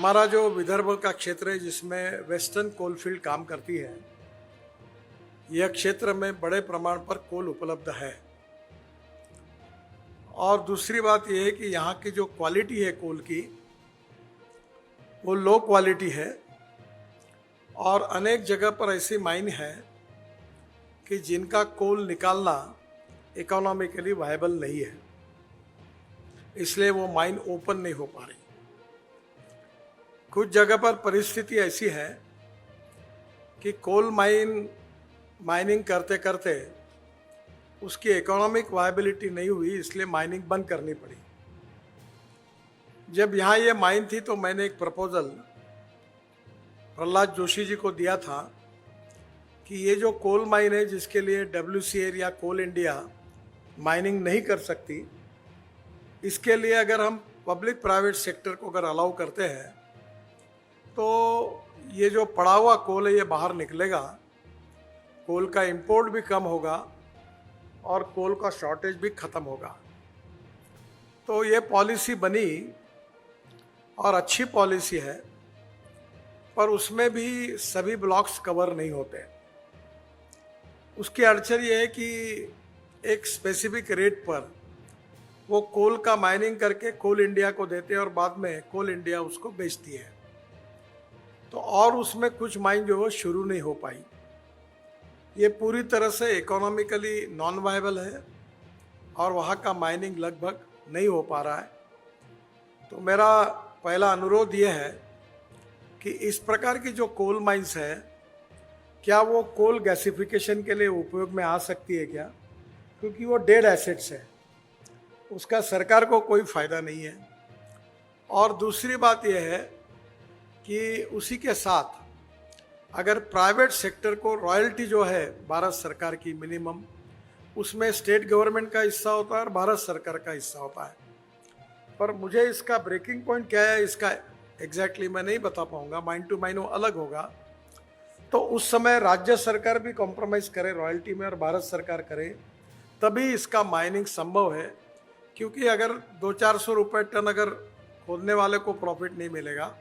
हमारा जो विदर्भ का क्षेत्र है जिसमें वेस्टर्न कोलफील्ड काम करती है, यह क्षेत्र में बड़े प्रमाण पर कोल उपलब्ध है। और दूसरी बात यह है कि यहाँ की जो क्वालिटी है कोल की, वो लो क्वालिटी है और अनेक जगह पर ऐसी माइन है कि जिनका कोल निकालना इकोनॉमिकली वायबल नहीं है, इसलिए वो माइन ओपन नहीं हो पा रही। कुछ जगह पर परिस्थिति ऐसी है कि कोल माइनिंग करते करते उसकी इकोनॉमिक वायबिलिटी नहीं हुई, इसलिए माइनिंग बंद करनी पड़ी। जब यहाँ ये माइन थी तो मैंने एक प्रपोजल प्रहलाद जोशी जी को दिया था कि ये जो कोल माइन है जिसके लिए WCL या कोल इंडिया माइनिंग नहीं कर सकती, इसके लिए अगर हम पब्लिक प्राइवेट सेक्टर को अगर अलाउ करते हैं तो ये जो पड़ा हुआ कोल है ये बाहर निकलेगा, कोल का इंपोर्ट भी कम होगा और कोल का शॉर्टेज भी ख़त्म होगा। तो ये पॉलिसी बनी और अच्छी पॉलिसी है, पर उसमें भी सभी ब्लॉक्स कवर नहीं होते। उसकी अड़चन ये है कि एक स्पेसिफिक रेट पर वो कोल का माइनिंग करके कोल इंडिया को देते हैं और बाद में कोल इंडिया उसको बेचती है, तो और उसमें कुछ माइन जो है शुरू नहीं हो पाई। ये पूरी तरह से इकोनॉमिकली नॉन वायबल है और वहाँ का माइनिंग लगभग नहीं हो पा रहा है। तो मेरा पहला अनुरोध ये है कि इस प्रकार की जो कोल माइंस है, क्या वो कोल गैसिफिकेशन के लिए उपयोग में आ सकती है क्या? क्योंकि वो डेड एसेट्स है, उसका सरकार को कोई फ़ायदा नहीं है। और दूसरी बात यह है कि उसी के साथ अगर प्राइवेट सेक्टर को रॉयल्टी जो है भारत सरकार की मिनिमम, उसमें स्टेट गवर्नमेंट का हिस्सा होता है और भारत सरकार का हिस्सा होता है। पर मुझे इसका ब्रेकिंग पॉइंट क्या है इसका एग्जैक्टली मैं नहीं बता पाऊंगा, माइन टू माइन वो अलग होगा। तो उस समय राज्य सरकार भी कॉम्प्रोमाइज़ करे रॉयल्टी में और भारत सरकार करे, तभी इसका माइनिंग संभव है। क्योंकि अगर 200-400 रुपये टन अगर खोदने वाले को प्रॉफिट नहीं मिलेगा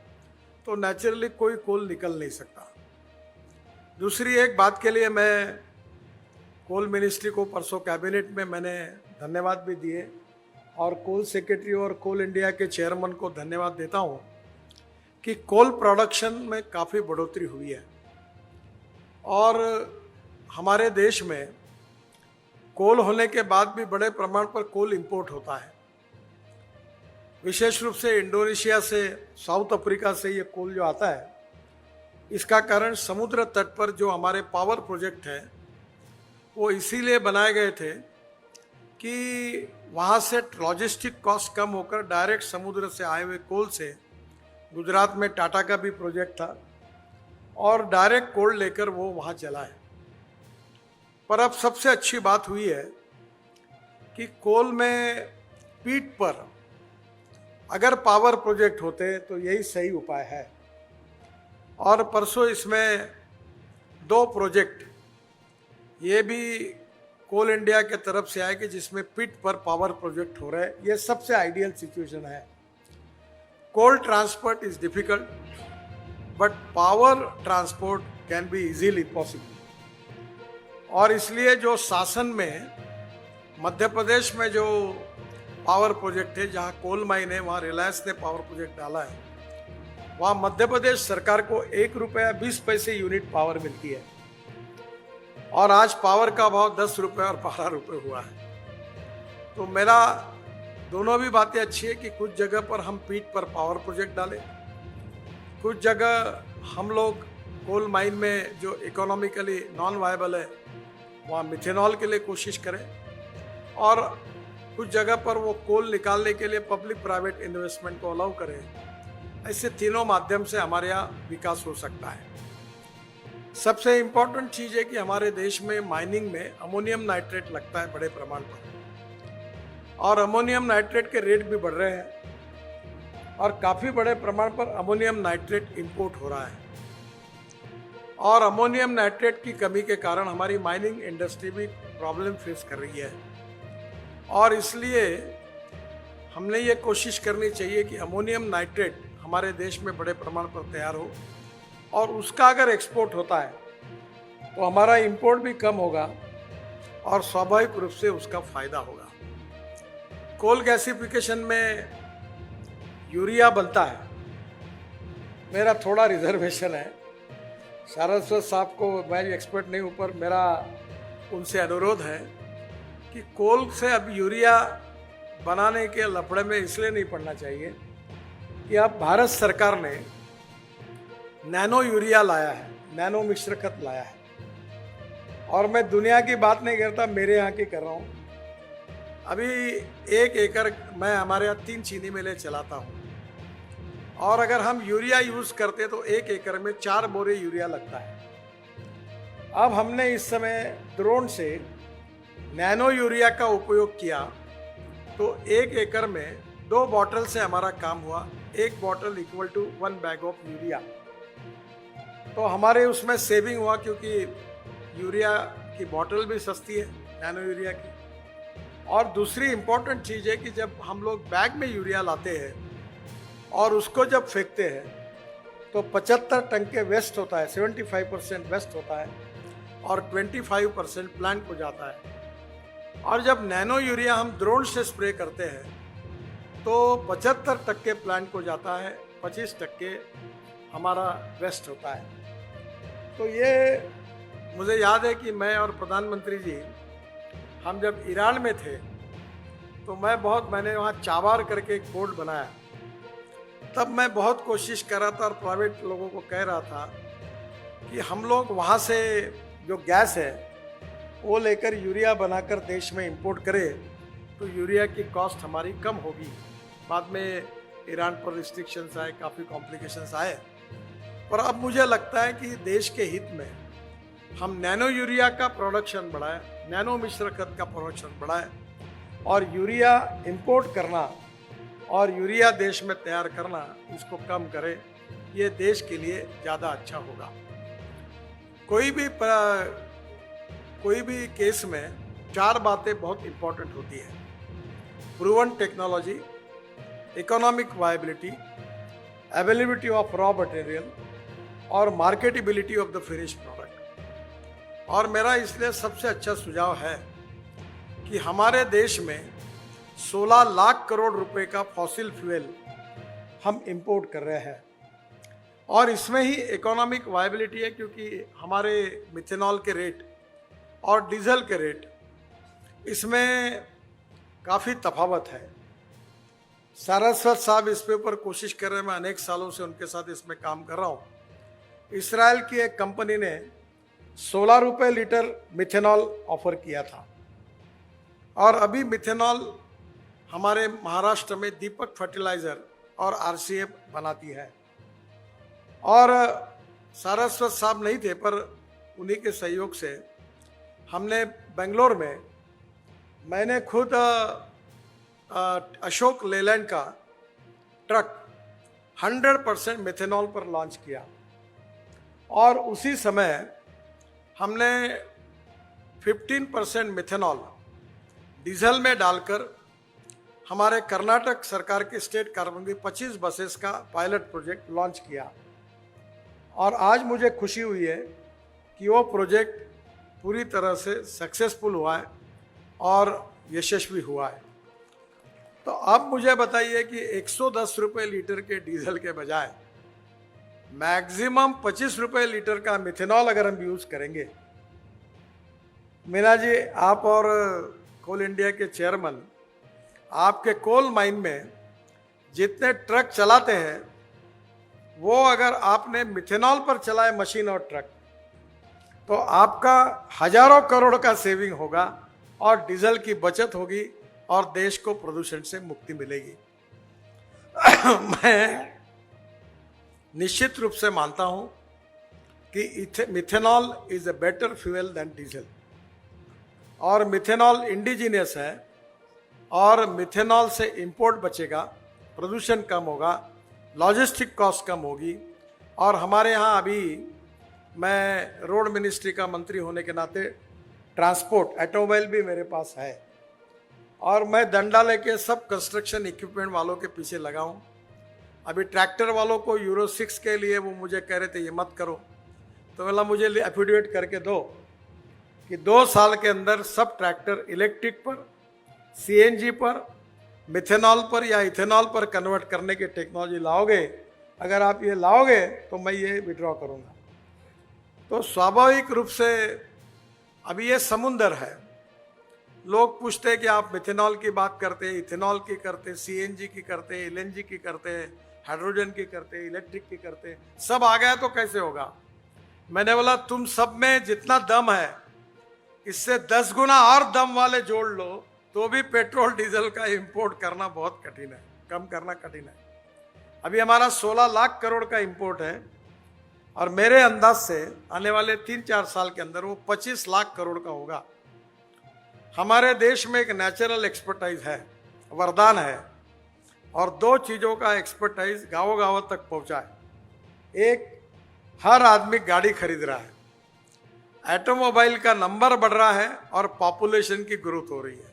तो नेचुरली कोई कोल निकल नहीं सकता। दूसरी एक बात के लिए मैं कोल मिनिस्ट्री को परसों कैबिनेट में मैंने धन्यवाद भी दिए और कोल सेक्रेटरी और कोल इंडिया के चेयरमैन को धन्यवाद देता हूँ कि कोल प्रोडक्शन में काफ़ी बढ़ोतरी हुई है और हमारे देश में कोल होने के बाद भी बड़े प्रमाण पर कोल इंपोर्ट होता है। विशेष रूप से इंडोनेशिया से, साउथ अफ्रीका से ये कोल जो आता है, इसका कारण समुद्र तट पर जो हमारे पावर प्रोजेक्ट हैं वो इसीलिए बनाए गए थे कि वहाँ से लॉजिस्टिक कॉस्ट कम होकर डायरेक्ट समुद्र से आए हुए कोल से, गुजरात में टाटा का भी प्रोजेक्ट था और डायरेक्ट कोल लेकर वो वहाँ चला है। पर अब सबसे अच्छी बात हुई है कि कोल में पीठ पर अगर पावर प्रोजेक्ट होते तो यही सही उपाय है। और परसों इसमें 2 प्रोजेक्ट ये भी कोल इंडिया के तरफ से आए कि जिसमें पीठ पर पावर प्रोजेक्ट हो रहे हैं। ये सबसे आइडियल सिचुएशन है। Coal transport is difficult but power transport can be easily possible. और इसलिए जो शासन में मध्य प्रदेश में जो पावर प्रोजेक्ट है, जहाँ कोल माइन है, वहाँ रिलायंस ने पावर प्रोजेक्ट डाला है, वहाँ मध्य प्रदेश सरकार को 1 रुपया 20 पैसे यूनिट पावर मिलती है और आज पावर का भाव 10 रुपये और 12 रुपये हुआ है। तो मेरा दोनों भी बातें अच्छी है कि कुछ जगह पर हम पीठ पर पावर प्रोजेक्ट डालें, कुछ जगह हम लोग कोल माइन में जो इकोनॉमिकली नॉन वायबल है वहाँ मिथेनॉल के लिए कोशिश करें और कुछ जगह पर वो कोल निकालने के लिए पब्लिक प्राइवेट इन्वेस्टमेंट को अलाउ करें। ऐसे तीनों माध्यम से हमारे यहाँ विकास हो सकता है। सबसे इम्पोर्टेंट चीज़ है कि हमारे देश में माइनिंग में अमोनियम नाइट्रेट लगता है बड़े प्रमाण पर और अमोनियम नाइट्रेट के रेट भी बढ़ रहे हैं और काफ़ी बड़े प्रमाण पर अमोनियम नाइट्रेट इंपोर्ट हो रहा है। और अमोनियम नाइट्रेट की कमी के कारण हमारी माइनिंग इंडस्ट्री भी प्रॉब्लम फेस कर रही है और इसलिए हमने ये कोशिश करनी चाहिए कि अमोनियम नाइट्रेट हमारे देश में बड़े प्रमाण पर तैयार हो, और उसका अगर एक्सपोर्ट होता है तो हमारा इंपोर्ट भी कम होगा और स्वाभाविक रूप से उसका फायदा होगा। कोल गैसिफिकेशन में यूरिया बनता है, मेरा थोड़ा रिजर्वेशन है। सारस्वत साहब को, मैं एक्सपर्ट नहीं हूँ, पर मेरा उनसे अनुरोध है कि कोल से अब यूरिया बनाने के लफड़े में इसलिए नहीं पड़ना चाहिए कि अब भारत सरकार ने नैनो यूरिया लाया है, नैनो मिश्र खत लाया है। और मैं दुनिया की बात नहीं करता, मेरे यहाँ की कर रहा हूँ। अभी 1 एकड़ मैं हमारे यहाँ 3 चीनी मिलें चलाता हूँ, और अगर हम यूरिया यूज करते तो 1 एकड़ में 4 बोरे यूरिया लगता है। अब हमने इस समय ड्रोन से नैनो यूरिया का उपयोग किया तो 1 एकड़ में 2 बॉटल से हमारा काम हुआ। 1 bottle equal to 1 bag of urea. तो हमारे उसमें सेविंग हुआ, क्योंकि यूरिया की बॉटल भी सस्ती है नैनो यूरिया की। और दूसरी इम्पोर्टेंट चीज़ है कि जब हम लोग बैग में यूरिया लाते हैं और उसको जब फेंकते हैं तो 75 टन के वेस्ट होता है, 75% वेस्ट होता है और 25% प्लांट को जाता है। और जब नैनो यूरिया हम ड्रोन से स्प्रे करते हैं तो 75% प्लांट को जाता है, 25% हमारा वेस्ट होता है। तो ये मुझे याद है कि मैं और प्रधानमंत्री जी, हम जब ईरान में थे तो मैंने वहाँ चाबार करके एक बोर्ड बनाया। तब मैं बहुत कोशिश कर रहा था और प्राइवेट लोगों को कह रहा था कि हम लोग वहाँ से जो गैस है वो लेकर यूरिया बनाकर देश में इंपोर्ट करें तो यूरिया की कॉस्ट हमारी कम होगी। बाद में ईरान पर रिस्ट्रिक्शंस आए, काफ़ी कॉम्प्लिकेशंस आए, पर अब मुझे लगता है कि देश के हित में हम नैनो यूरिया का प्रोडक्शन बढ़ाएं, नैनो मिश्र खत का प्रोडक्शन बढ़ाएं, और यूरिया इंपोर्ट करना और यूरिया देश में तैयार करना, इसको कम करें। ये देश के लिए ज़्यादा अच्छा होगा। कोई भी केस में 4 बातें बहुत इंपॉर्टेंट होती है: proven technology, economic viability, availability of raw material और marketability of the finish product. और मेरा इसलिए सबसे अच्छा सुझाव है कि हमारे देश में 16 लाख करोड़ रुपए का फॉसिल फ्यूल हम इंपोर्ट कर रहे हैं, और इसमें ही इकोनॉमिक वायबिलिटी है, क्योंकि हमारे मिथेनॉल के रेट और डीजल के रेट, इसमें काफ़ी तफावत है। सारस्वत साहब इस पे ऊपर कोशिश कर रहे हैं, मैं अनेक सालों से उनके साथ इसमें काम कर रहा हूँ। इसराइल की एक कंपनी ने 16 रुपये लीटर मिथेनॉल ऑफर किया था, और अभी मिथेनॉल हमारे महाराष्ट्र में दीपक फर्टिलाइजर और आरसीएफ बनाती है। और सारस्वत साहब नहीं थे, पर उन्हीं के सहयोग से हमने बेंगलोर में, मैंने खुद अशोक लेलैंड का ट्रक 100% मिथेनॉल पर लॉन्च किया, और उसी समय हमने 15% मिथेनॉल डीजल में डालकर हमारे कर्नाटक सरकार के स्टेट कार्बन की 25 बसेस का पायलट प्रोजेक्ट लॉन्च किया। और आज मुझे खुशी हुई है कि वो प्रोजेक्ट पूरी तरह से सक्सेसफुल हुआ है और यशस्वी हुआ है। तो अब मुझे बताइए कि 110 रुपये लीटर के डीजल के बजाय मैक्सिमम 25 रुपये लीटर का मिथेनॉल अगर हम यूज़ करेंगे। मीना जी, आप और कोल इंडिया के चेयरमैन, आपके कोल माइन में जितने ट्रक चलाते हैं वो अगर आपने मिथेनॉल पर चलाए मशीन और ट्रक, तो आपका हजारों करोड़ का सेविंग होगा और डीजल की बचत होगी और देश को प्रदूषण से मुक्ति मिलेगी। मैं निश्चित रूप से मानता हूं कि methanol is a better fuel than diesel, और मिथेनॉल इंडिजिनियस है, और मिथेनॉल से इंपोर्ट बचेगा, प्रदूषण कम होगा, लॉजिस्टिक कॉस्ट कम होगी। और हमारे यहाँ अभी, मैं रोड मिनिस्ट्री का मंत्री होने के नाते ट्रांसपोर्ट, ऑटोमोबाइल भी मेरे पास है, और मैं डंडा लेके सब कंस्ट्रक्शन इक्विपमेंट वालों के पीछे लगा हूँ अभी ट्रैक्टर वालों को यूरो 6 के लिए वो मुझे कह रहे थे ये मत करो, तो बोला मुझे एफिडेविट करके दो कि 2 साल के अंदर सब ट्रैक्टर इलेक्ट्रिक पर, सीएनजी पर, मिथेनॉल पर या इथेनॉल पर कन्वर्ट करने की टेक्नोलॉजी लाओगे। अगर आप ये लाओगे तो मैं ये विड्रॉ करूँगा। तो स्वाभाविक रूप से अभी ये समुंदर है। लोग पूछते हैं कि आप मिथेनॉल की बात करते हैं, इथेनॉल की करते, सीएनजी की करते, एलएनजी की करते, हाइड्रोजन की करते, इलेक्ट्रिक की करते, सब आ गया तो कैसे होगा। मैंने बोला तुम सब में जितना दम है इससे 10 गुना और दम वाले जोड़ लो तो भी पेट्रोल डीजल का इंपोर्ट करना बहुत कठिन है, कम करना कठिन है। अभी हमारा 16 लाख करोड़ का इंपोर्ट है और मेरे अंदाज से आने वाले 3-4 साल के अंदर वो 25 लाख करोड़ का होगा। हमारे देश में एक नेचुरल एक्सपर्टाइज है, वरदान है, और 2 चीज़ों का एक्सपर्टाइज गाँव गाँव तक पहुँचा है। एक, हर आदमी गाड़ी खरीद रहा है, ऑटोमोबाइल का नंबर बढ़ रहा है और पॉपुलेशन की ग्रोथ हो रही है।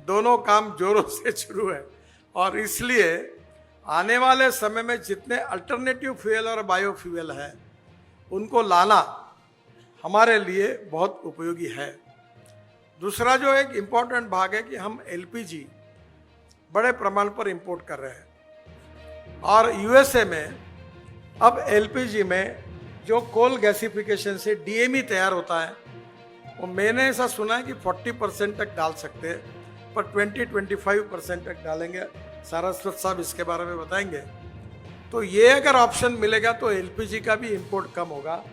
दोनों काम जोरों से शुरू है और इसलिए आने वाले समय में जितने अल्टरनेटिव फ्यूल और बायो फ्यूल है उनको लाना हमारे लिए बहुत उपयोगी है। दूसरा जो एक इम्पॉर्टेंट भाग है कि हम एलपीजी बड़े प्रमाण पर इंपोर्ट कर रहे हैं और यूएसए में अब एलपीजी में जो कोल गैसिफिकेशन से डीएमई तैयार होता है वो मैंने ऐसा सुना है कि 40% तक डाल सकते हैं, पर 20-25% तक डालेंगे। सारस्वत साहब इसके बारे में बताएंगे। तो ये अगर ऑप्शन मिलेगा तो एलपीजी का भी इंपोर्ट कम होगा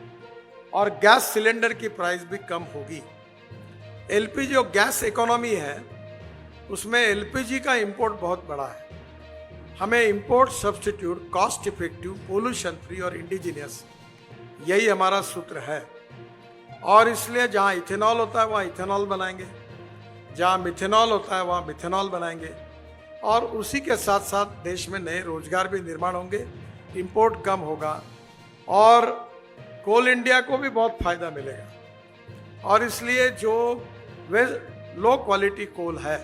और गैस सिलेंडर की प्राइस भी कम होगी। एलपीजी जो गैस इकोनॉमी है उसमें एलपीजी का इंपोर्ट बहुत बड़ा है। हमें import substitute, cost effective, pollution free और इंडिजिनियस, यही हमारा सूत्र है। और इसलिए जहाँ इथेनॉल होता है वहाँ इथेनॉल बनाएंगे, जहाँ मिथेनॉल होता है वहाँ मिथेनॉल बनाएंगे और उसी के साथ साथ देश में नए रोजगार भी निर्माण होंगे, इंपोर्ट कम होगा और कोल इंडिया को भी बहुत फायदा मिलेगा। और इसलिए जो वे लो क्वालिटी कोल है,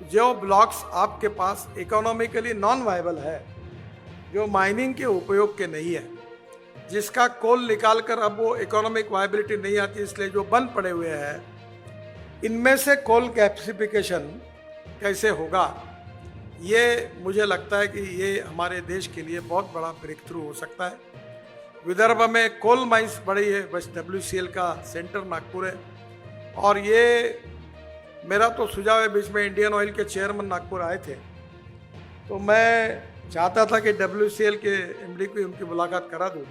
जो ब्लॉक्स आपके पास इकोनॉमिकली नॉन वायबल है, जो माइनिंग के उपयोग के नहीं है, जिसका कोल निकाल कर अब वो इकोनॉमिक वायबिलिटी नहीं आती, इसलिए जो बंद पड़े हुए हैं, इनमें से कोल गैसिफिकेशन कैसे होगा, ये मुझे लगता है कि ये हमारे देश के लिए बहुत बड़ा ब्रेक थ्रू हो सकता है। विदर्भ में कोल माइंस बड़ी है, बस WCL का सेंटर नागपुर है और ये मेरा तो सुझाव है, बीच में इंडियन ऑयल के चेयरमैन नागपुर आए थे तो मैं चाहता था कि WCL के MD को उनकी मुलाकात करा दूँ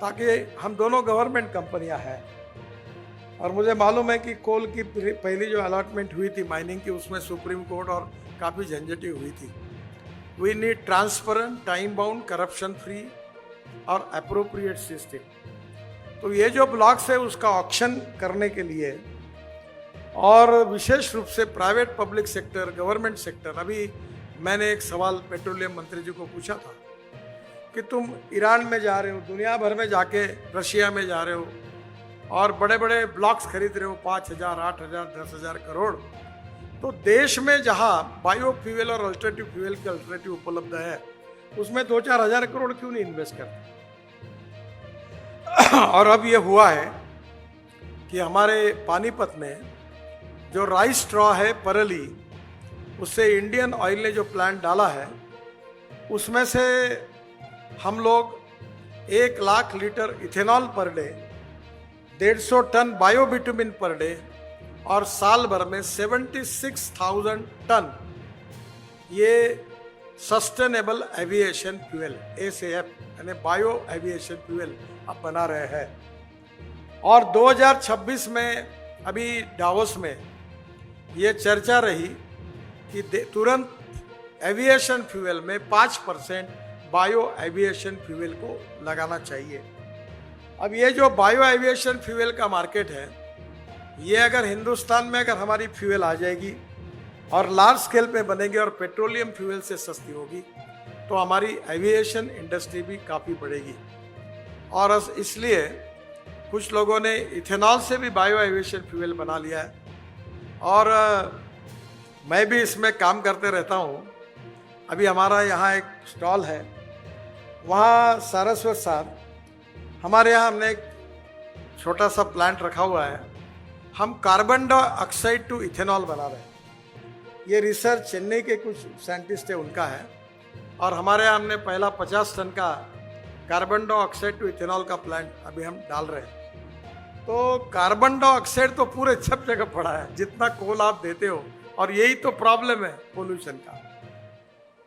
ताकि हम दोनों गवर्नमेंट कंपनियां हैं और मुझे मालूम है कि कोल की पहली जो अलॉटमेंट हुई थी माइनिंग की, उसमें सुप्रीम कोर्ट और काफ़ी झंझटें हुई थी। We need transparent, time bound, corruption free और अप्रोप्रिएट सिस्टम। तो ये जो ब्लॉक्स है उसका ऑक्शन करने के लिए और विशेष रूप से private public sector, government sector, अभी मैंने एक सवाल पेट्रोलियम मंत्री जी को पूछा था कि तुम ईरान में जा रहे हो, दुनिया भर में जाके रशिया में जा रहे हो और बड़े बड़े ब्लॉक्स खरीद रहे हो 5,000, 8,000, 10,000 करोड़, तो देश में जहाँ बायो फ्यूल और अल्टरनेटिव फ्यूल के अल्टरनेटिव उपलब्ध है उसमें 2-4 हज़ार करोड़ क्यों नहीं इन्वेस्ट करते। और अब ये हुआ है कि हमारे पानीपत में जो राइस स्ट्रॉ है परली, उससे इंडियन ऑयल ने जो प्लांट डाला है उसमें से हम लोग 1 lakh litre ethanol per day, 150 ton biobitumen per day और साल भर में 76,000 टन ये सस्टेनेबल एविएशन फ्यूल SAF यानी बायो एविएशन फ्यूल अब बना रहे हैं। और 2026 में अभी डावोस में ये चर्चा रही कि तुरंत एविएशन फ्यूल में 5% बायो एविएशन फ्यूल को लगाना चाहिए। अब ये जो बायो एविएशन फ्यूल का मार्केट है, ये अगर हिंदुस्तान में अगर हमारी फ्यूल आ जाएगी और लार्ज स्केल पे बनेगी और पेट्रोलियम फ्यूल से सस्ती होगी तो हमारी एविएशन इंडस्ट्री भी काफ़ी बढ़ेगी। और इसलिए कुछ लोगों ने इथेनॉल से भी बायो एविएशन फ्यूल बना लिया है और मैं भी इसमें काम करते रहता हूँ। अभी हमारा यहाँ एक स्टॉल है वहाँ सारस्वत साहब, हमारे यहाँ हमने एक छोटा सा प्लांट रखा हुआ है। हम कार्बन डाइऑक्साइड टू इथेनॉल बना रहे हैं। ये रिसर्च चेन्नई के कुछ साइंटिस्ट है उनका है, और हमारे यहाँ हमने पहला 50 टन का कार्बन डाइऑक्साइड टू इथेनॉल का प्लांट अभी हम डाल रहे हैं। तो कार्बन डाइऑक्साइड तो पूरे सब जगह पड़ा है, जितना कोल आप देते हो, और यही तो प्रॉब्लम है पोल्यूशन का।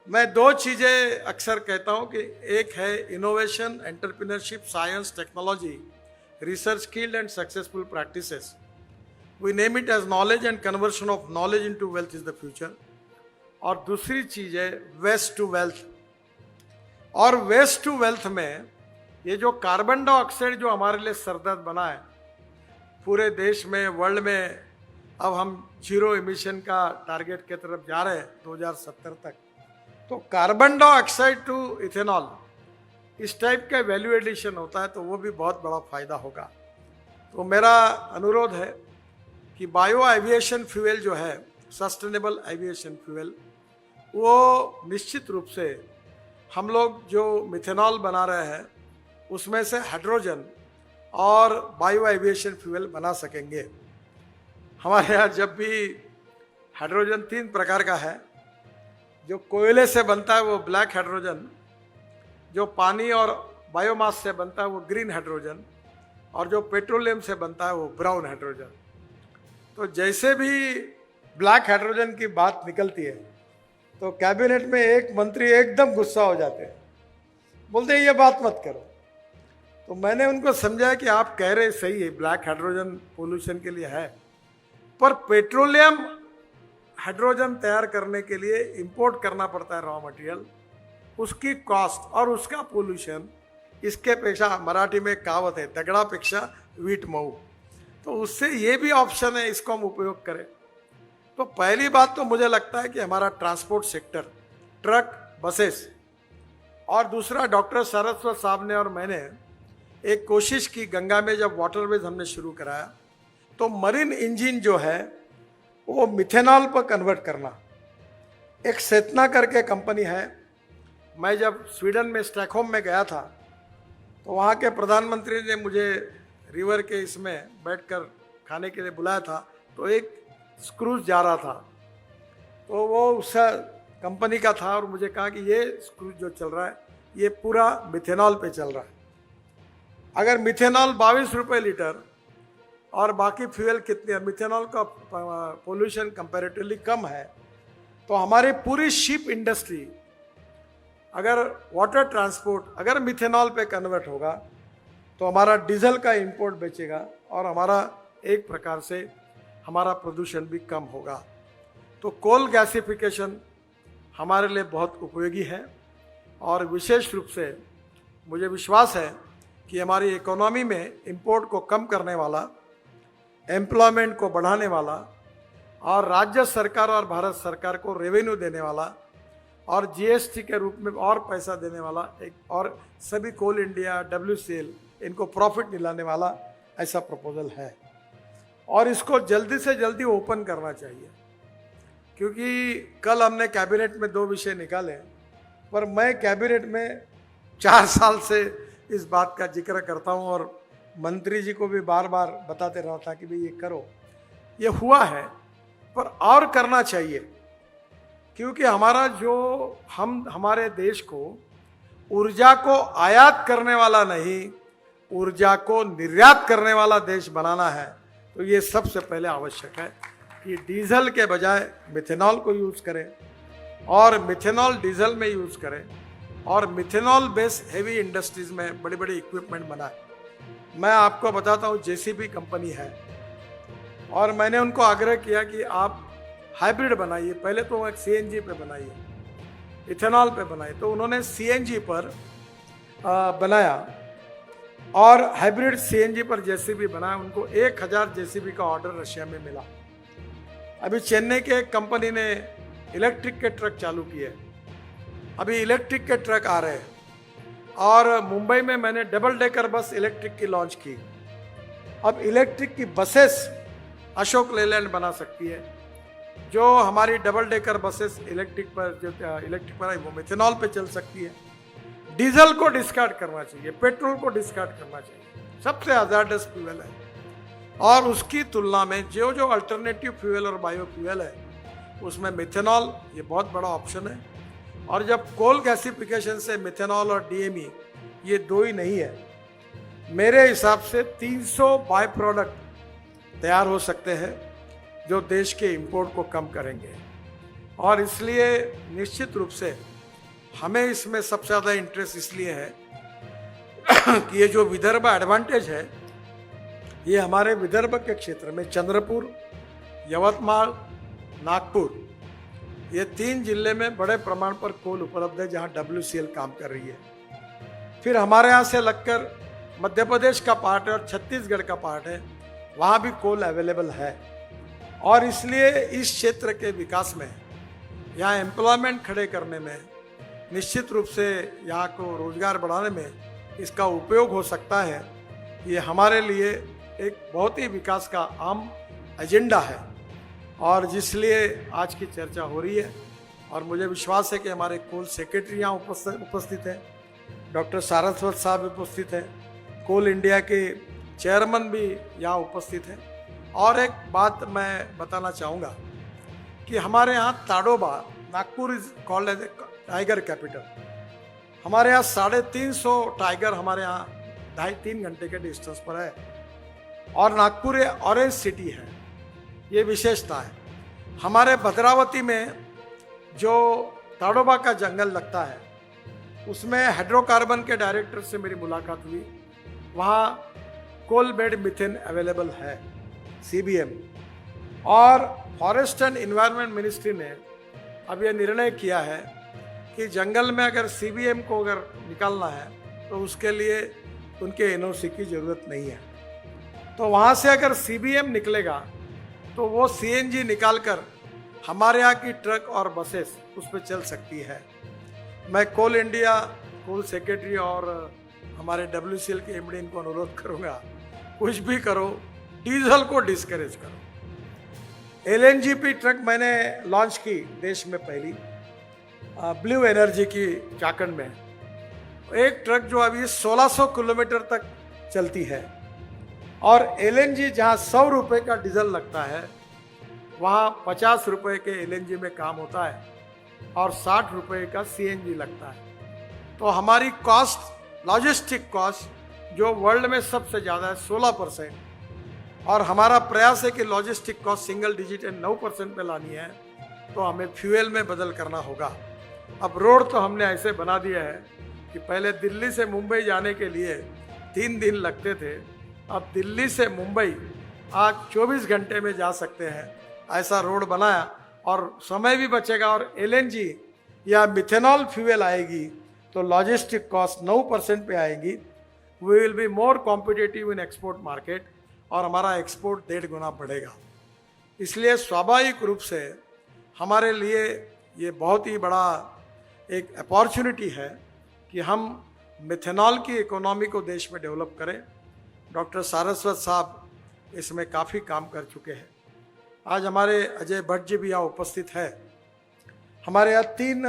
मैं दो चीज़ें अक्सर कहता हूँ कि एक है innovation, entrepreneurship, science, technology, research, skilled and successful practices. We name it as knowledge and conversion of knowledge into wealth is the future. और दूसरी चीज़ है वेस्ट टू वेल्थ। और वेस्ट टू वेल्थ में ये जो कार्बन डाइऑक्साइड जो हमारे लिए सरदर्द बना है पूरे देश में, वर्ल्ड में, अब हम जीरो एमिशन का टारगेट की तरफ जा रहे हैं 2070 तक। तो कार्बन डाइऑक्साइड टू इथेनॉल इस टाइप का वैल्यू एडिशन होता है तो वो भी बहुत बड़ा फायदा होगा। तो मेरा अनुरोध है कि बायो एविएशन फ्यूल जो है, सस्टेनेबल एविएशन फ्यूल, वो निश्चित रूप से हम लोग जो मिथेनॉल बना रहे हैं उसमें से हाइड्रोजन और बायो एविएशन फ्यूल बना सकेंगे। हमारे यहाँ जब भी हाइड्रोजन 3 प्रकार का है, जो कोयले से बनता है वो ब्लैक हाइड्रोजन, जो पानी और बायोमास से बनता है वो ग्रीन हाइड्रोजन, और जो पेट्रोलियम से बनता है वो ब्राउन हाइड्रोजन। तो जैसे भी ब्लैक हाइड्रोजन की बात निकलती है तो कैबिनेट में एक मंत्री एकदम गुस्सा हो जाते हैं, बोलते हैं ये बात मत करो। तो मैंने उनको समझाया कि आप कह रहे सही है, ब्लैक हाइड्रोजन पोल्यूशन के लिए है, पर पेट्रोलियम हाइड्रोजन तैयार करने के लिए इंपोर्ट करना पड़ता है रॉ मटेरियल, उसकी कॉस्ट और उसका पोल्यूशन, इसके पेक्षा मराठी में कहावत है, दगड़ा पेक्षा वीट मऊ। तो उससे ये भी ऑप्शन है, इसको हम उपयोग करें। तो पहली बात तो मुझे लगता है कि हमारा ट्रांसपोर्ट सेक्टर, ट्रक, बसेस, और दूसरा डॉक्टर सारस्वत साहब ने और मैंने एक कोशिश की, गंगा में जब वाटरवेज हमने शुरू कराया तो मरीन इंजन जो है वो मिथेनॉल पर कन्वर्ट करना। एक सेतना करके कंपनी है। मैं जब स्वीडन में स्टॉकहोम में गया था तो वहाँ के प्रधानमंत्री ने मुझे रिवर के इसमें बैठकर खाने के लिए बुलाया था। तो एक क्रूज जा रहा था, तो वो उस कंपनी का था, और मुझे कहा कि ये क्रूज जो चल रहा है ये पूरा मिथेनॉल पे चल रहा है। अगर मिथेनॉल 22 रुपये लीटर और बाकी फ्यूल कितने है, मिथेनॉल का पोल्यूशन कंपैरेटिवली कम है, तो हमारी पूरी शिप इंडस्ट्री, अगर वाटर ट्रांसपोर्ट अगर मिथेनॉल पे कन्वर्ट होगा तो हमारा डीजल का इंपोर्ट बचेगा और हमारा एक प्रकार से हमारा प्रदूषण भी कम होगा। तो कोल गैसिफिकेशन हमारे लिए बहुत उपयोगी है, और विशेष रूप से मुझे विश्वास है कि हमारी इकोनॉमी में इंपोर्ट को कम करने वाला, एम्प्लॉयमेंट को बढ़ाने वाला, और राज्य सरकार और भारत सरकार को रेवेन्यू देने वाला, और जीएसटी के रूप में और पैसा देने वाला एक, और सभी कोल इंडिया, WCL इनको प्रॉफिट दिलाने वाला ऐसा प्रपोजल है। और इसको जल्दी से जल्दी ओपन करना चाहिए, क्योंकि कल हमने कैबिनेट में 2 विषय निकाले, पर मैं कैबिनेट में 4 साल से इस बात का जिक्र करता हूँ और मंत्री जी को भी बार बार बताते रहा था कि भाई ये करो। ये हुआ है, पर और करना चाहिए, क्योंकि हमारा जो हमारे देश को ऊर्जा को आयात करने वाला नहीं, ऊर्जा को निर्यात करने वाला देश बनाना है। तो ये सबसे पहले आवश्यक है कि डीजल के बजाय मिथेनॉल को यूज़ करें, और मिथेनॉल डीजल में यूज़ करें, और मिथेनॉल बेस्ड हेवी इंडस्ट्रीज में बड़ी बड़ी इक्विपमेंट बनाए। मैं आपको बताता हूँ, JCB कंपनी है, और मैंने उनको आग्रह किया कि आप हाइब्रिड बनाइए, पहले तो एक CNG पे बनाइए, इथेनॉल पे बनाइए। तो उन्होंने CNG पर बनाया, और हाइब्रिड CNG पर JCB बनाया। उनको 1000 JCB का ऑर्डर रशिया में मिला। अभी चेन्नई के एक कंपनी ने इलेक्ट्रिक के ट्रक चालू किए, अभी इलेक्ट्रिक के ट्रक आ रहे हैं, और मुंबई में मैंने डबल डेकर बस इलेक्ट्रिक की लॉन्च की। अब इलेक्ट्रिक की बसेस अशोक लेलैंड बना सकती है। जो हमारी डबल डेकर बसेस इलेक्ट्रिक पर है वो मिथेनॉल पे चल सकती है। डीजल को डिस्कार्ड करना चाहिए, पेट्रोल को डिस्कार्ड करना चाहिए, सबसे हजार्डस फ्यूल है। और उसकी तुलना में जो जो अल्टरनेटिव फ्यूल और बायो फ्यूल है उसमें मिथेनॉल ये बहुत बड़ा ऑप्शन है। और जब कोल गैसिफिकेशन से मिथेनॉल और डीएमई ये दो ही नहीं है, मेरे हिसाब से 300 बाय प्रोडक्ट तैयार हो सकते हैं जो देश के इंपोर्ट को कम करेंगे। और इसलिए निश्चित रूप से हमें इसमें सबसे ज़्यादा इंटरेस्ट इसलिए है कि ये जो विदर्भ एडवांटेज है, ये हमारे विदर्भ के क्षेत्र में चंद्रपुर, यवतमाल, नागपुर, ये 3 जिले में बड़े प्रमाण पर कोल उपलब्ध है जहां WCL काम कर रही है। फिर हमारे यहाँ से लगकर मध्य प्रदेश का पार्ट है और छत्तीसगढ़ का पार्ट है, वहाँ भी कोल अवेलेबल है। और इसलिए इस क्षेत्र के विकास में, यहाँ एम्प्लॉयमेंट खड़े करने में, निश्चित रूप से यहाँ को रोजगार बढ़ाने में इसका उपयोग हो सकता है। ये हमारे लिए एक बहुत ही विकास का आम एजेंडा है और जिसलिए आज की चर्चा हो रही है। और मुझे विश्वास है कि हमारे कोल सेक्रेटरी यहाँ उपस्थित हैं, डॉक्टर सारस्वत साहब उपस्थित हैं, कोल इंडिया के चेयरमैन भी यहाँ उपस्थित हैं। और एक बात मैं बताना चाहूँगा कि हमारे यहाँ Tadoba, Nagpur is called as a tiger capital. हमारे यहाँ 350 टाइगर हमारे यहाँ 2.5-3 घंटे के डिस्टेंस पर है। और नागपुर ऑरेंज सिटी है, ये विशेषता है। हमारे भद्रावती में जो ताडोबा का जंगल लगता है उसमें हाइड्रोकार्बन के डायरेक्टर से मेरी मुलाकात हुई। वहाँ कोल बेड मीथेन अवेलेबल है, CBM। और फॉरेस्ट एंड एनवायरनमेंट मिनिस्ट्री ने अब यह निर्णय किया है कि जंगल में अगर CBM को अगर निकालना है तो उसके लिए उनके NOC की ज़रूरत नहीं है। तो वहाँ से अगर CBM निकलेगा तो वो CNG निकालकर हमारे यहाँ की ट्रक और बसेस उस पर चल सकती है। मैं कोल इंडिया, कोल सेक्रेटरी और हमारे WCL के MD इनको अनुरोध करूँगा, कुछ भी करो, डीजल को डिस्करेज करो। LNGP ट्रक मैंने लॉन्च की देश में पहली, ब्लू एनर्जी की झारखंड में। एक ट्रक जो अभी 1600 किलोमीटर तक चलती है। और LNG जहाँ 100 रुपये का डीजल लगता है, वहाँ 50 रुपये के LNG में काम होता है और 60 रुपये का CNG लगता है। तो हमारी कॉस्ट, लॉजिस्टिक कॉस्ट जो वर्ल्ड में सबसे ज़्यादा है 16%, और हमारा प्रयास है कि लॉजिस्टिक कॉस्ट सिंगल डिजिट 9% पे लानी है, तो हमें फ्यूल में बदल करना होगा। अब रोड तो हमने ऐसे बना दिया है कि पहले दिल्ली से मुंबई जाने के लिए 3 दिन लगते थे, अब दिल्ली से मुंबई आज 24 घंटे में जा सकते हैं, ऐसा रोड बनाया और समय भी बचेगा। और LNG या मिथेनॉल फ्यूल आएगी तो लॉजिस्टिक कॉस्ट 9% पे आएगी। We will be more competitive in export market और हमारा एक्सपोर्ट 1.5 गुना बढ़ेगा। इसलिए स्वाभाविक रूप से हमारे लिए ये बहुत ही बड़ा एक अपॉर्चुनिटी है कि हम मिथेनॉल की इकोनॉमी को देश में डेवलप करें। डॉक्टर सारस्वत साहब इसमें काफ़ी काम कर चुके हैं। आज हमारे अजय भट्ट जी भी यहाँ उपस्थित है। हमारे यहाँ 3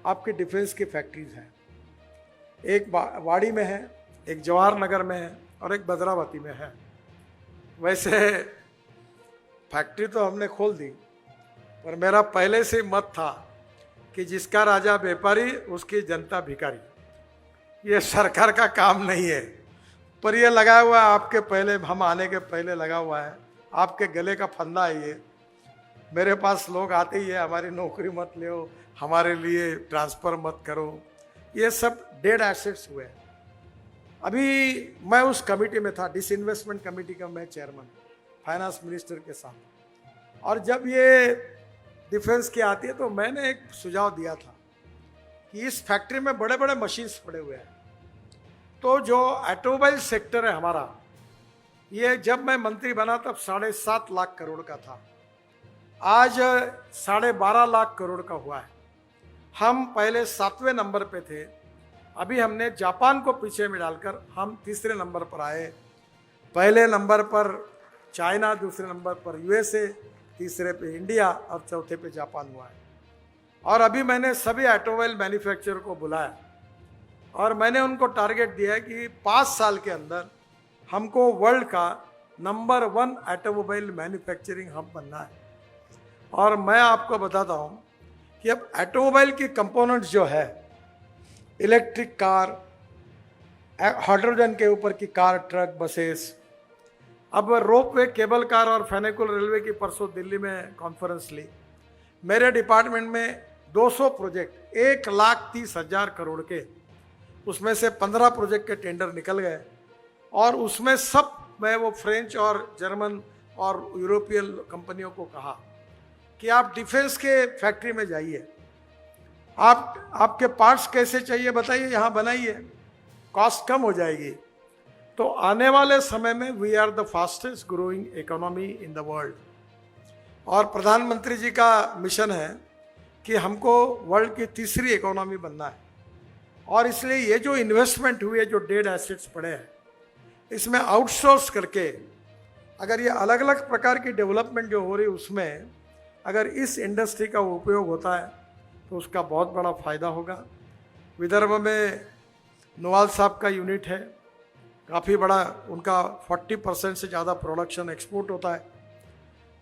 आपकी डिफेंस की फैक्ट्रीज हैं, एक वाड़ी में है, एक जवाहर नगर में है और एक भद्रावती में है। वैसे फैक्ट्री तो हमने खोल दी, पर मेरा पहले से मत था कि जिसका राजा व्यापारी उसकी जनता भिखारी। ये सरकार का काम नहीं है, पर ये लगा हुआ है आपके पहले, हम आने के पहले लगा हुआ है, आपके गले का फंदा है ये। मेरे पास लोग आते ही है, हमारी नौकरी मत लो, हमारे लिए ट्रांसफ़र मत करो, ये सब डेड एसेट्स हुए। अभी मैं उस कमेटी में था, डिसइन्वेस्टमेंट कमेटी का मैं चेयरमैन, फाइनेंस मिनिस्टर के साथ। और जब ये डिफेंस की आती है तो मैंने एक सुझाव दिया था कि इस फैक्ट्री में बड़े बड़े मशीन्स पड़े हुए हैं, तो जो ऑटोमोबाइल सेक्टर है हमारा, ये जब मैं मंत्री बना तब 7.5 लाख करोड़ का था, आज 12.5 लाख करोड़ का हुआ है। हम पहले 7वें नंबर पे थे, अभी हमने जापान को पीछे में डालकर हम 3रे नंबर पर आए। पहले नंबर पर चाइना, दूसरे नंबर पर USA, तीसरे पे इंडिया और चौथे पे जापान हुआ है। और अभी मैंने सभी ऑटोमोबाइल मैन्युफैक्चरर को बुलाया और मैंने उनको टारगेट दिया है कि 5 साल के अंदर हमको वर्ल्ड का नंबर 1 ऑटोमोबाइल मैन्युफैक्चरिंग हब बनना है। और मैं आपको बताता हूँ कि अब ऑटोमोबाइल की कंपोनेंट्स जो है, इलेक्ट्रिक कार, हाइड्रोजन के ऊपर की कार, ट्रक, बसेस, अब रोपवे, केबल कार और फेनिकुलर रेलवे की परसों दिल्ली में कॉन्फ्रेंस ली। मेरे डिपार्टमेंट में 200 प्रोजेक्ट 1,30,000 करोड़ के, उसमें से 15 प्रोजेक्ट के टेंडर निकल गए। और उसमें सब मैं वो फ्रेंच और जर्मन और यूरोपियन कंपनियों को कहा कि आप डिफेंस के फैक्ट्री में जाइए, आपके पार्ट्स कैसे चाहिए बताइए, यहाँ बनाइए, कॉस्ट कम हो जाएगी। तो आने वाले समय में we are the fastest growing economy in the world. और प्रधानमंत्री जी का मिशन है कि हमको वर्ल्ड की तीसरी इकोनॉमी बनना है। और इसलिए ये जो इन्वेस्टमेंट हुई है, जो डेड एसेट्स पड़े हैं, इसमें आउटसोर्स करके अगर ये अलग अलग प्रकार की डेवलपमेंट जो हो रही है, उसमें अगर इस इंडस्ट्री का उपयोग होता है तो उसका बहुत बड़ा फ़ायदा होगा। विदर्भ में नोवाल साहब का यूनिट है, काफ़ी बड़ा, उनका 40% से ज़्यादा प्रोडक्शन एक्सपोर्ट होता है।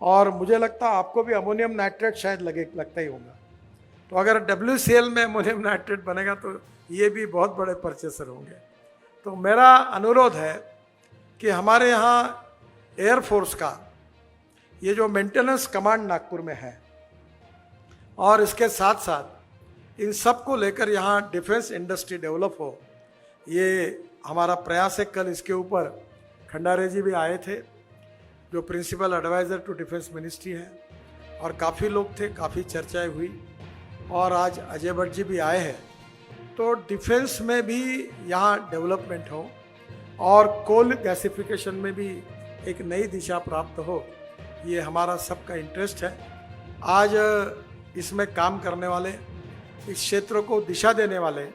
और मुझे लगता है आपको भी अमोनियम नाइट्रेट शायद लगता ही होगा। तो अगर WCL में अमोनियम नाइट्रेट बनेगा तो ये भी बहुत बड़े परचेसर होंगे। तो मेरा अनुरोध है कि हमारे यहाँ एयरफोर्स का ये जो मेंटेनेंस कमांड नागपुर में है, और इसके साथ साथ इन सब को लेकर यहाँ डिफेंस इंडस्ट्री डेवलप हो, ये हमारा प्रयास है। कल इसके ऊपर खंडारे जी भी आए थे, जो principal adviser to defence ministry है, और काफ़ी लोग थे, काफ़ी चर्चाएं हुई। और आज अजय भट्ट जी भी आए हैं। तो डिफेंस में भी यहाँ डेवलपमेंट हो और कोल गैसिफिकेशन में भी एक नई दिशा प्राप्त हो, ये हमारा सबका इंटरेस्ट है। आज इसमें काम करने वाले, इस क्षेत्र को दिशा देने वाले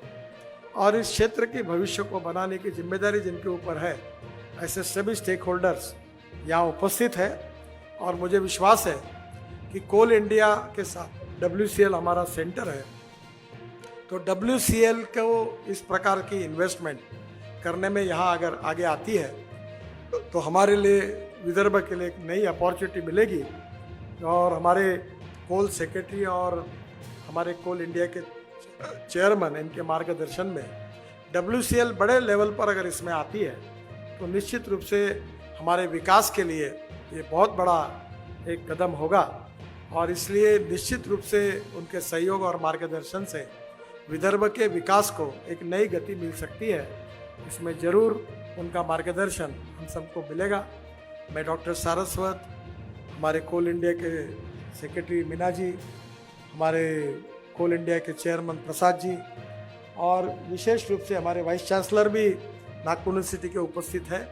और इस क्षेत्र के भविष्य को बनाने की जिम्मेदारी जिनके ऊपर है, ऐसे सभी स्टेक होल्डर्स यहाँ उपस्थित है। और मुझे विश्वास है कि कोल इंडिया के साथ WCL हमारा सेंटर है, तो WCL को इस प्रकार की इन्वेस्टमेंट करने में यहाँ अगर आगे आती है तो हमारे लिए, विदर्भ के लिए एक नई अपॉर्चुनिटी मिलेगी। और हमारे कोल सेक्रेटरी और हमारे कोल इंडिया के चेयरमैन, इनके मार्गदर्शन में WCL बड़े लेवल पर अगर इसमें आती है तो निश्चित रूप से हमारे विकास के लिए ये बहुत बड़ा एक कदम होगा। और इसलिए निश्चित रूप से उनके सहयोग और मार्गदर्शन से विदर्भ के विकास को एक नई गति मिल सकती है। इसमें ज़रूर उनका मार्गदर्शन हम सबको मिलेगा। मैं डॉक्टर सारस्वत, हमारे कोल इंडिया के सेक्रेटरी मीना जी, हमारे कोल इंडिया के चेयरमैन प्रसाद जी, और विशेष रूप से हमारे वाइस चांसलर भी नागपुर यूनिवर्सिटी के उपस्थित है।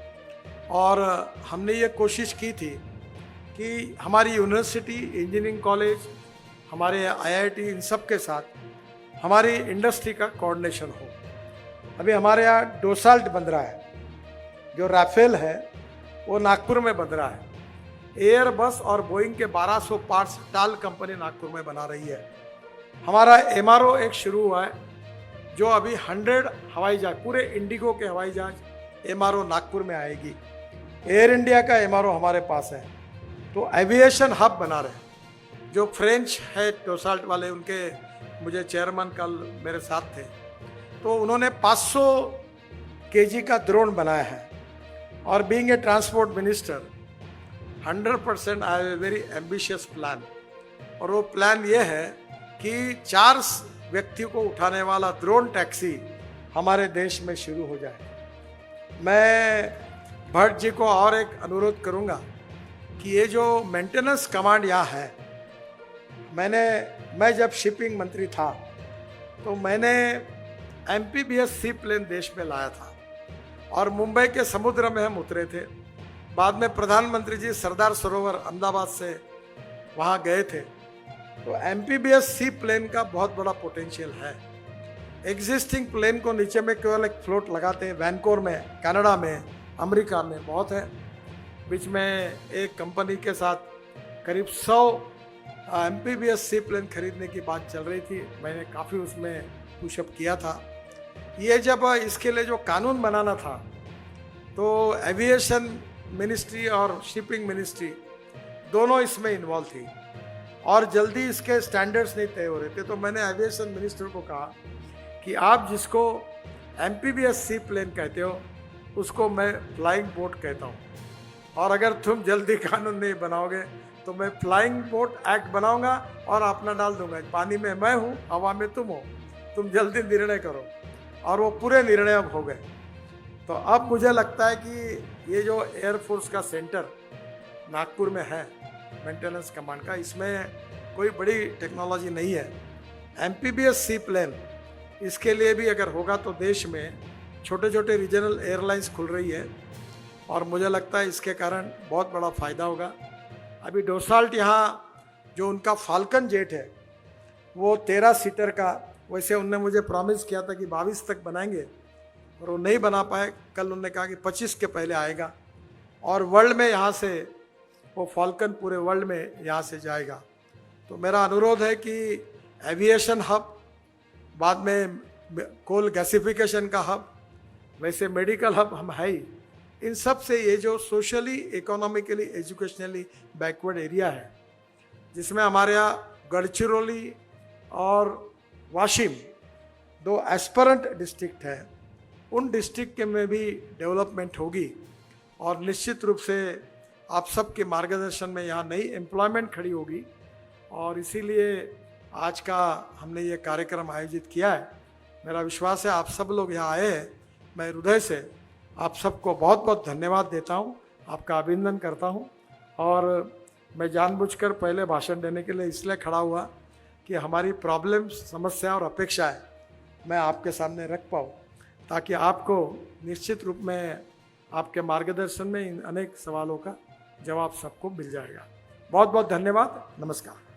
और हमने ये कोशिश की थी कि हमारी यूनिवर्सिटी, इंजीनियरिंग कॉलेज, हमारे IIT, इन सब के साथ हमारी इंडस्ट्री का कोऑर्डिनेशन हो। अभी हमारे यहाँ डोसाल्ट बन रहा है, जो राफेल है वो नागपुर में बन रहा है। एयरबस और बोइंग के 1200 पार्ट्स टाल कंपनी नागपुर में बना रही है। हमारा MRO एक शुरू हुआ है, जो अभी 100 हवाई जहाज, पूरे इंडिगो के हवाई जहाज MRO नागपुर में आएगी। एयर इंडिया का MRO हमारे पास है। तो एविएशन हब बना रहे हैं। जो फ्रेंच है डोसाल्ट वाले, उनके मुझे चेयरमैन कल मेरे साथ थे, तो उन्होंने 500 kg का ड्रोन बनाया है। और being a transport minister 100% I have a very ambitious plan. और वो प्लान ये है कि 4 व्यक्ति को उठाने वाला ड्रोन टैक्सी हमारे देश में शुरू हो जाए। मैं भट्ट जी को और एक अनुरोध करूंगा कि ये जो मेंटेनेंस कमांड यहाँ है, मैं जब शिपिंग मंत्री था तो मैंने MPBS सी प्लेन देश में लाया था, और मुंबई के समुद्र में हम उतरे थे। बाद में प्रधानमंत्री जी सरदार सरोवर अहमदाबाद से वहाँ गए थे। तो MPBS सी प्लेन का बहुत बड़ा पोटेंशियल है। एग्जिस्टिंग प्लेन को नीचे में केवल एक फ्लोट लगाते हैं। वैनकोर में, कनाडा में, अमेरिका में बहुत है। बीच में एक कंपनी के साथ करीब 100 MPBS सी प्लेन खरीदने की बात चल रही थी। मैंने काफ़ी उसमें पुशअप किया था। ये जब इसके लिए जो कानून बनाना था तो एविएशन मिनिस्ट्री और शिपिंग मिनिस्ट्री दोनों इसमें इन्वॉल्व थी और जल्दी इसके स्टैंडर्ड्स नहीं तय हो रहे थे। तो मैंने एविएशन मिनिस्टर को कहा कि आप जिसको एमपीबीएस सी प्लेन कहते हो उसको मैं फ्लाइंग बोट कहता हूँ, और अगर तुम जल्दी कानून नहीं बनाओगे तो मैं फ्लाइंग बोट एक्ट बनाऊंगा और अपना डाल दूंगा। पानी में मैं हूँ, हवा में तुम हो, तुम जल्दी निर्णय करो। और वो पूरे निर्णय अब हो गए। तो अब मुझे लगता है कि ये जो एयरफोर्स का सेंटर नागपुर में है मेंटेनेंस कमांड का, इसमें कोई बड़ी टेक्नोलॉजी नहीं है। एमपीबीएस सी प्लेन इसके लिए भी अगर होगा तो देश में छोटे छोटे रीजनल एयरलाइंस खुल रही है और मुझे लगता है इसके कारण बहुत बड़ा फ़ायदा होगा। अभी डोसाल्ट यहाँ जो उनका फाल्कन जेट है वो 13 सीटर का, वैसे उनने मुझे प्रॉमिस किया था कि 22 तक बनाएंगे और वो नहीं बना पाए। कल उन्होंने कहा कि 25 के पहले आएगा और वर्ल्ड में यहाँ से वो फाल्कन पूरे वर्ल्ड में यहाँ से जाएगा। तो मेरा अनुरोध है कि एविएशन हब, बाद में कोल गैसिफिकेशन का हब, वैसे मेडिकल हब हम है ही, इन सब से ये जो socially, economically, educationally backward area है जिसमें हमारे यहाँ गढ़चिरौली और वाशिम 2 एस्परेंट डिस्ट्रिक्ट है, उन डिस्ट्रिक्ट के में भी डेवलपमेंट होगी और निश्चित रूप से आप सबके मार्गदर्शन में यहाँ नई एम्प्लॉयमेंट खड़ी होगी। और इसीलिए आज का हमने ये कार्यक्रम आयोजित किया है। मेरा विश्वास है आप सब लोग यहाँ आए हैं। मैं हृदय से आप सबको बहुत बहुत धन्यवाद देता हूँ, आपका अभिनंदन करता हूँ। और मैं जानबूझकर पहले भाषण देने के लिए इसलिए खड़ा हुआ कि हमारी प्रॉब्लम्स, समस्या और अपेक्षाएं मैं आपके सामने रख पाऊँ, ताकि आपको निश्चित रूप में आपके मार्गदर्शन में इन अनेक सवालों का जवाब सबको मिल जाएगा। बहुत बहुत धन्यवाद। नमस्कार।